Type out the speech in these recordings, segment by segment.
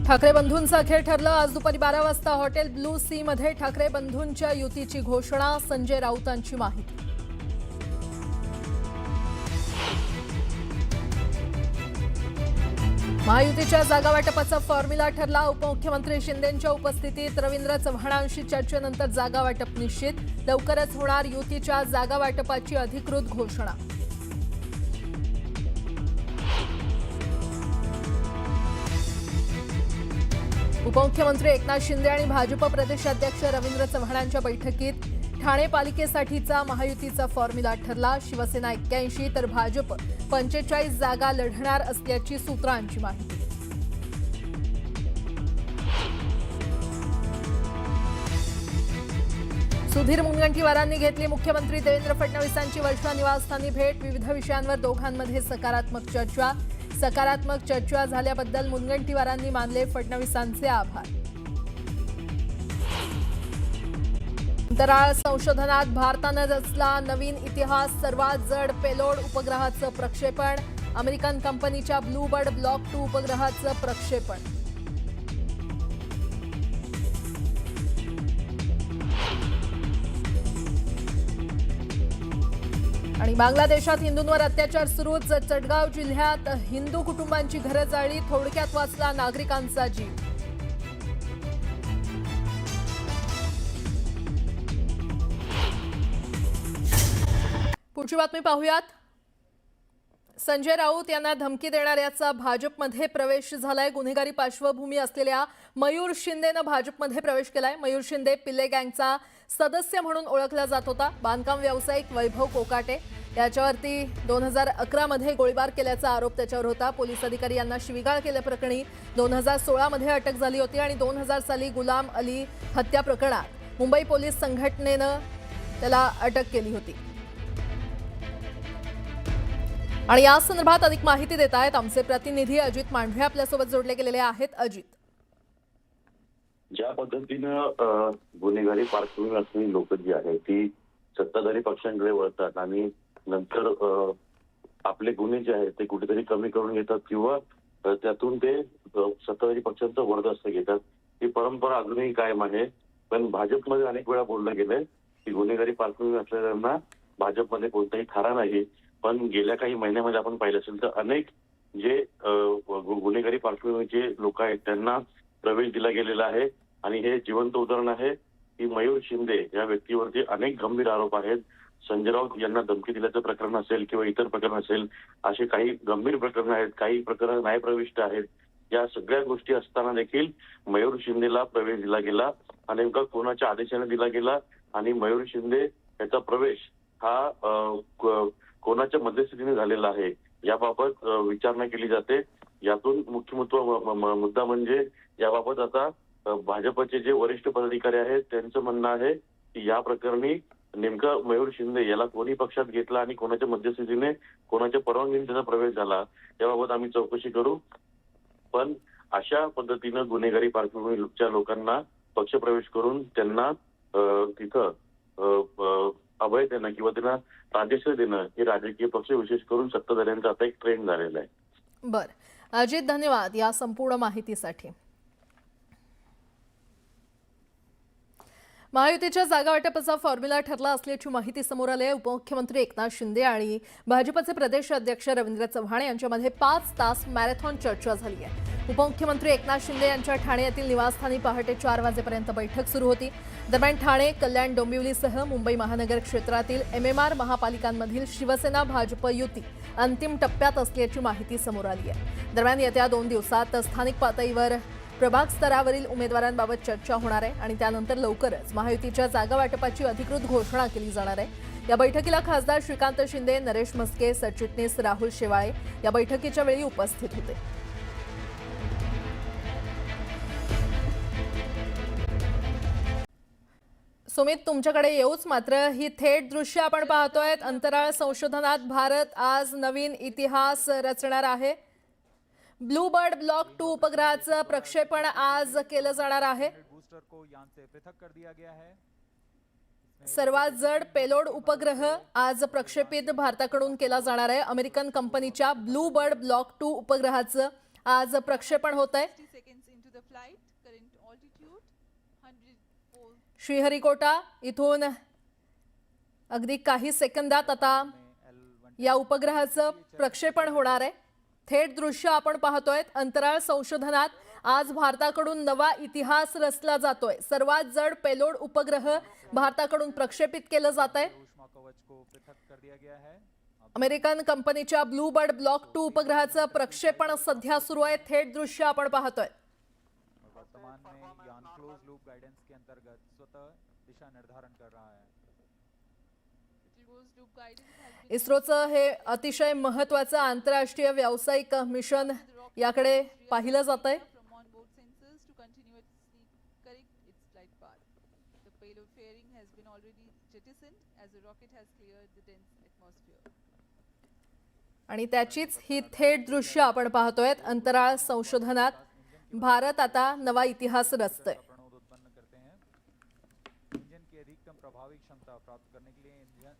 ठाकरे बंधूंचा खेळ ठरला। आज दुपारी 12 वाजता हॉटेल ब्लू सी मध्ये ठाकरे बंधूंच्या युतीची घोषणा। संजय राऊतांची माहिती। महायुतीच्या जागा वाटपाचा फॉर्म्युला ठरला। उपमुख्यमंत्री शिंदेंच्या उपस्थितीत रवींद्र चव्हाणांशी चर्चेनंतर जागा वाटप निश्चित। लवकरच होणार युतीच्या जागा वाटपाची अधिकृत घोषणा। उपमुख्यमंत्री एकनाथ शिंदे आणि भाजप प्रदेशाध्यक्ष रवींद्र चव्हाणांच्या बैठकीत ठाणे पालिकेसाठीचा महायुतीचा फॉर्म्युला ठरला। शिवसेना 81 तर भाजप 45 जागा लढणार असल्याची सूत्रांची माहिती। सुधीर मुनगंटीवारांनी घेतली मुख्यमंत्री देवेंद्र फडणवीसांची वर्षा निवासस्थानी भेट। विविध विषयांवर दोघांमध्ये सकारात्मक चर्चा। सकारात्मक चर्चा झाल्याबद्दल मुनगंटीवारांनी मानले फडणवीसांचे आभार। अंतराळ संशोधनात भारताने रचला नवीन इतिहास। सर्वात जड पेलोड उपग्रहाचं प्रक्षेपण। अमेरिकन कंपनीच्या ब्लू बर्ड ब्लॉक 2 उपग्रहाचं प्रक्षेपण। आणि बांगलादेशात हिंदूंवर अत्याचार सुरूच। चटगाव जिल्ह्यात हिंदू कुटुंबांची घरं जाळली। थोडक्यात वाचला नागरिकांचा जीव। पुढची बातमी पाहूयात। संजय राऊत यांना धमकी देणाऱ्याचा भाजपमध्ये प्रवेश झालाय। गुन्हेगारी पार्श्वभूमी असलेल्या मयूर शिंदेने भाजपमध्ये प्रवेश केलाय। मयूर शिंदे पिल्ले गँगचा सदस्य म्हणून ओळखला जात होता। बांधकाम व्यावसायिक वैभव कोकाटे याच्यावरती 2011 मध्ये गोळीबार केल्याचा आरोप त्याच्यावर होता। पोलीस अधिकारी यांना शिवीगाळ केल्याप्रकरणी 2016 मध्ये अटक झाली होती आणि 2000 साली गुलाम अली हत्या प्रकरणात मुंबई पोलीस संघटनेनं त्याला अटक केली होती। आणि या संदर्भात अधिक माहिती देत आहेत आमचे प्रतिनिधी अजित मांढरे आपल्यासोबत जोडले गेलेले आहेत। अजित, ज्या पद्धतीनं गुन्हेगारी पार्श्वभूमी असलेली लोक जी आहेत ती सत्ताधारी पक्षांकडे वळतात आणि नंतर आपले गुन्हे जे आहेत ते कुठेतरी कमी करून घेतात किंवा त्यातून ते सत्ताधारी पक्षांचं वरदस्त घेतात, ही परंपरा अजूनही कायम आहे। पण भाजपमध्ये अनेक वेळा बोललं गेलंय की गुन्हेगारी पार्श्वभूमी असलेल्यांना भाजपमध्ये कोणताही थारा नाही। पण गेल्या काही महिन्यामध्ये आपण पाहिलं असेल तर अनेक जे गुन्हेगारी पार्श्वभूमीचे लोक आहेत त्यांना प्रवेश दिला गेलेला आहे। आणि हे जिवंत उदाहरण आहे की मयूर शिंदे या व्यक्तीवरती अनेक गंभीर आरोप आहेत। संजय राऊत यांना धमकी दिल्याचं प्रकरण असेल किंवा इतर प्रकरण असेल, असे काही गंभीर प्रकरण आहेत, काही प्रकरण न्यायप्रविष्ट आहेत। या सगळ्या गोष्टी असताना देखील मयूर शिंदेला प्रवेश दिला गेला आणि नेमका कोणाच्या आदेशाने दिला गेला आणि मयूर शिंदे याचा प्रवेश हा कोणाच्या मध्यस्थीने झालेला आहे याबाबत विचारणा केली जाते। यातून मुख्य मुद्दा म्हणजे याबाबत आता भाजपचे जे वरिष्ठ पदाधिकारी आहेत त्यांचं म्हणणं आहे की या प्रकरणी नेमका मयूर शिंदे याला कोणी पक्षात घेतला आणि कोणाच्या मध्यस्थीने कोणाच्या परवानगीने त्याचा प्रवेश झाला याबाबत आम्ही चौकशी करू। पण अशा पद्धतीनं गुन्हेगारी पार्श्वभूमीच्या लोकांना पक्षप्रवेश करून त्यांना तिथं अभय देणं किंवा त्यांना राजश्री देणं हे राजकीय पक्ष विशेष करून सत्ताधाऱ्यांचा आता एक ट्रेंड झालेला आहे। बरं अजित, धन्यवाद या संपूर्ण माहितीसाठी। महायुतीच्या जागा वाटपाचा फॉर्म्युला ठरला असल्याची माहिती समोर आली आहे। उपमुख्यमंत्री एकनाथ शिंदे आणि भाजपचे प्रदेश अध्यक्ष रवींद्र चव्हाण यांच्यामध्ये 5 तास मॅरेथॉन चर्चा झाली आहे। उपमुख्यमंत्री एकनाथ शिंदे यांच्या ठाणे येथील निवासस्थानी पहाटे 4 वाजेपर्यंत बैठक सुरू होती। दरम्यान ठाणे, कल्याण, डोंबिवलीसह मुंबई महानगर क्षेत्रातील MMR महापालिकांमधील शिवसेना भाजप युती अंतिम टप्प्यात असल्याची माहिती समोर आली आहे। दरम्यान येत्या 2 दिवसात स्थानिक पातळीवर प्रभाग स्तरावरील उमेदवारांबाबत चर्चा होणार आहे आणि त्यानंतर लवकरच महायुतीच्या जागा वाटपाची अधिकृत घोषणा केली जाणार आहे। या बैठकीला खासदार श्रीकांत शिंदे, नरेश म्हस्के, सरचिटणीस राहुल शेवाळे या बैठकीच्या वेळी उपस्थित होते। सुमित, तुमच्याकडे येऊच, मात्र ही थेट दृश्य आपण पाहतोय। अंतराळ संशोधनात भारत आज नवीन इतिहास रचणार आहे। ब्लू बर्ड ब्लॉक 2 उपग्रहाचं प्रक्षेपण आज केलं जाणार आहे। सर्वात जड पेलोड उपग्रह आज प्रक्षेपित भारताकडून केला जाणार आहे। अमेरिकन कंपनीच्या ब्लू बर्ड ब्लॉक 2 उपग्रहाचं आज प्रक्षेपण होत आहे। the flight, current altitude 104. Sriharikota इथून अगदी काही सेकंदात आता या उपग्रहाचं प्रक्षेपण होणार आहे. थेट दृश्य आपण पाहतोय. अंतराळ संशोधनात आज भारताकडून नवा इतिहास रचला जातोय. सर्वात जड पेलोड उपग्रह भारताकडून प्रक्षेपित केलं जात आहे. अमेरिकन कंपनीच्या ब्लू बर्ड ब्लॉक 2 उपग्रहाचं प्रक्षेपण सध्या सुरू आहे. थेट दृश्य आपण पाहतोय. वर्तमान में यान क्लोज लूप गाइडेंस के अंतर्गत स्वतः दिशा निर्धारण कर रहा है. Closed loop guidance has been इस्रोचं हे अतिशय महत्त्वाचं आंतरराष्ट्रीय व्यावसायिक मिशन याकडे पाहिलं जात आहे. from onboard sensors to continuously correct its flight path. The payload fairing has been already jettisoned as the rocket has cleared the dense atmosphere. आणि त्याचीच ही थेट दृश्य आपण पाहतोय. अंतराळ संशोधनात भारत आता नवा इतिहास रचतोय. प्रणोद उत्पन्न करते हैं. इंजन की अधिकतम प्रभावी क्षमता प्राप्त करने के लिए इंजन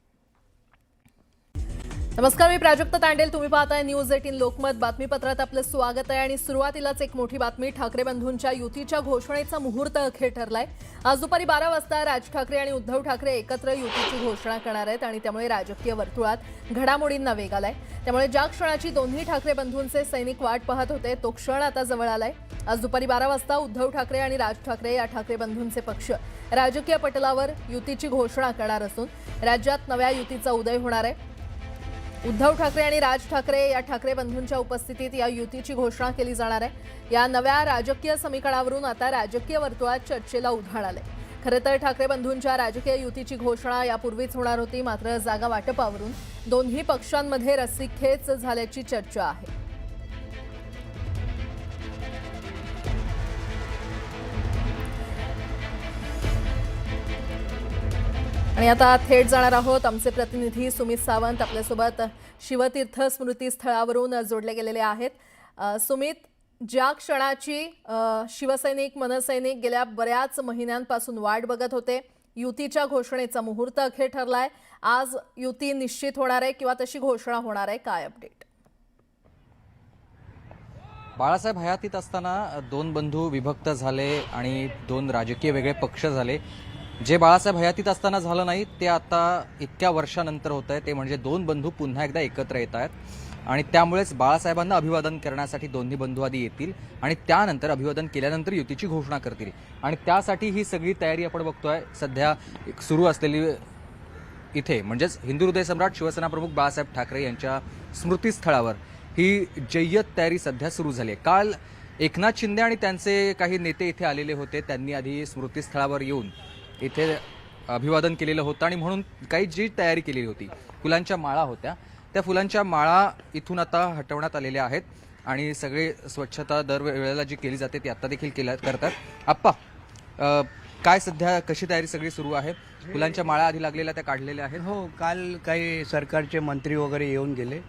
नमस्कार, मी प्राजक्त तांडेल. तुम्ही पाहताय न्यूज 18 लोकमत. बातमीपत्रात आपलं स्वागत आहे. आणि सुरुवातीलाच एक मोठी बातमी. ठाकरे बंधूंच्या युतीच्या घोषणेचा मुहूर्त अखेर ठरलाय. आज दुपारी 12 वाजता राज ठाकरे आणि उद्धव ठाकरे एकत्र युतीची घोषणा करणार आहेत आणि त्यामुळे राजकीय वर्तुळात घडामोडींना वेग आलाय. त्यामुळे ज्या क्षणाची दोन्ही ठाकरे बंधूंचे सैनिक वाट पाहत होते तो क्षण आता जवळ आलाय. आज दुपारी 12 वाजता उद्धव ठाकरे आणि राज ठाकरे या ठाकरे बंधूंचे पक्ष राजकीय पटलावर युतीची घोषणा करणार असून राज्यात नव्या युतीचा उदय होणार आहे. उद्धव ठाकरे आणि राज ठाकरे या ठाकरे बंधूंच्या उपस्थितीत या युतीची घोषणा केली जाणार आहे. या नव्या राजकीय समीकरणावरून आता राजकीय वर्तुळात चर्चेला उधाण आलंय. खरं तर ठाकरे बंधूंच्या राजकीय युतीची घोषणा यापूर्वीच होणार होती. मात्र जागा वाटपावरून दोन्ही पक्षांमध्ये रस्सीखेच झाल्याची चर्चा आहे. आणि आता थेट जाणार आहोत. आमचे प्रतिनिधी सुमित सावंत आपल्यासोबत शिवतीर्थ स्मृतीस्थळावरून जोडले गेलेले आहेत. सुमित, ज्या क्षणाची शिवसैनिक मनसैनिक गेल्या बऱ्याच महिन्यांपासून वाट बघत होते, युतीच्या घोषणेचा मुहूर्त अखेर ठरलाय. आज युती निश्चित होणार आहे किंवा तशी घोषणा होणार आहे, काय अपडेट? बाळासाहेब हयातीत असताना दोन बंधू विभक्त झाले आणि दोन राजकीय वेगळे पक्ष झाले. जे बाळासाहेब हयातीत असताना झालं नाही ते आता इतक्या वर्षानंतर होत आहे. ते म्हणजे दोन बंधू पुन्हा एकदा एकत्र येत आहेत आणि त्यामुळेच बाळासाहेबांना अभिवादन करण्यासाठी दोन्ही बंधू आधी येतील आणि त्यानंतर अभिवादन केल्यानंतर युतीची घोषणा करतील. आणि त्यासाठी ही सगळी तयारी आपण बघतोय सध्या सुरू असलेली इथे, म्हणजेच हिंदू हृदय सम्राट शिवसेना प्रमुख बाळासाहेब ठाकरे यांच्या स्मृतीस्थळावर ही जय्यत तयारी सध्या सुरू झाली आहे. काल एकनाथ शिंदे आणि त्यांचे काही नेते इथे आलेले होते. त्यांनी आधी स्मृतीस्थळावर येऊन इथे अभिवादन केलेलं होतं आणि म्हणून काही जी तयारी केलेली होती, फुलांच्या माळा होत्या, त्या फुलांच्या माळा इथून आता हटवण्यात आलेल्या आहेत आणि सगळे स्वच्छता दरवेळेला जी केली जाते ती आता देखील करतात. आप्पा, काय सध्या कशी तयारी सगळी सुरू आहे? फुलांच्या माळा आधी लागलेल्या त्या काढलेल्या आहेत? हो, काल काही सरकारचे मंत्री वगैरे येऊन गेले.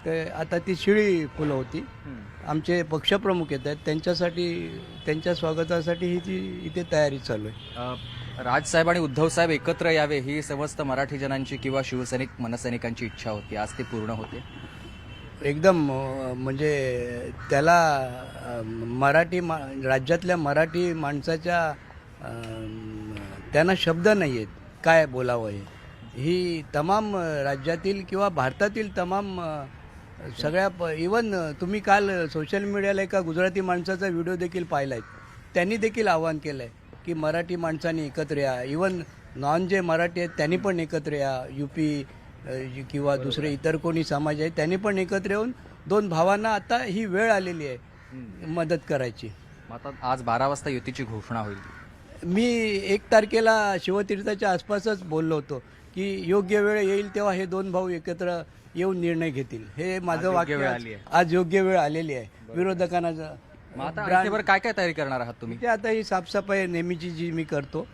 तर आता ती शिळी फुलं होती. आमचे पक्षप्रमुख येत आहेत, त्यांच्यासाठी त्यांच्या स्वागतासाठी ही ती इथे तयारी चालू आहे. राजसाहेब आणि उद्धव साहेब एकत्र यावे ही समस्त मराठी जनांची किंवा शिवसैनिक मनसैनिकांची इच्छा होती. आज ते पूर्ण होते. एकदम म्हणजे त्याला राज्यातल्या मराठी माणसाच्या त्यांना शब्द नाही आहेत काय बोलावं हे. ही तमाम राज्यातील किंवा भारतातील तमाम सगळ्या इवन तुम्ही काल सोशल मीडियाला एका गुजराती माणसाचा व्हिडिओ देखील पाहिला आहे. त्यांनी देखील आवाहन केलं आहे की मराठी माणसांनी एकत्र या. इवन नॉन जे मराठी आहेत त्यांनी पण एकत्र या. UP किंवा दुसरे इतर कोणी समाज आहे त्यांनी पण एकत्र येऊन दोन भावांना आता ही वेळ आलेली आहे मदत करायची. आता आज 12 वाजता युतीची घोषणा होईल. मी 1 तारखेला शिवतीर्थाच्या आसपासच बोललो होतो की योग्य वेळ येईल तेव्हा हे दोन भाऊ एकत्र येऊन निर्णय घेतील. हे माझं वाक्य आज योग्य वेळ आलेली आहे. विरोधकांना आता काय काय तयारी करणार आहात तुम्ही? ते आता ही साफसफाई नेहमीची जी मी करतो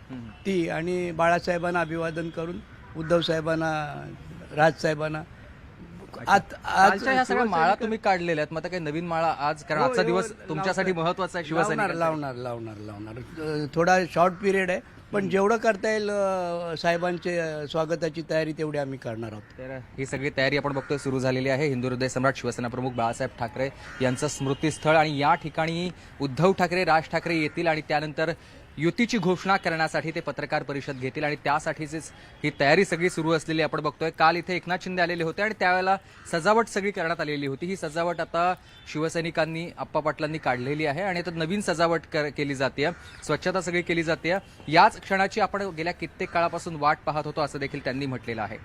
ती, आणि बाळासाहेबांना अभिवादन करून उद्धव साहेबांना, राजसाहेबांना कालच्या ह्या सगळ्या माळा तुम्ही काढलेल्या आहेत, मग आता काही नवीन माळा आज, कारण आजचा दिवस तुमच्यासाठी महत्वाचा आहे शिवसैनिक. लावणार थोडा शॉर्ट पिरियड आहे, पण जेवढं करता येईल साहेबांचे स्वागताची तयारी तेवढी आम्ही करणार आहोत. तर ही सगळी तयारी आपण बघतोय सुरू झालेली आहे. हिंदू हृदय सम्राट शिवसेना प्रमुख बाळासाहेब ठाकरे यांचं स्मृतीस्थळ, आणि या ठिकाणी उद्धव ठाकरे, राज ठाकरे येतील आणि त्यानंतर युतीची घोषणा करण्यासाठी ते पत्रकार परिषद घेतील, आणि त्यासाठीच ही तयारी सगळी सुरू असलेली आपण बघतोय. काल इथे एकनाथ शिंदे आलेले होते आणि त्यावेळेला सजावट सगळी करण्यात आलेली होती. ही सजावट आता शिवसैनिकांनी, आप्पा पाटलांनी काढलेली आहे आणि आता नवीन सजावट केली जाते, स्वच्छता सगळी केली जाते. याच क्षणाची आपण गेल्या कित्येक काळापासून वाट पाहत होतो असं देखील त्यांनी म्हटलेलं आहे.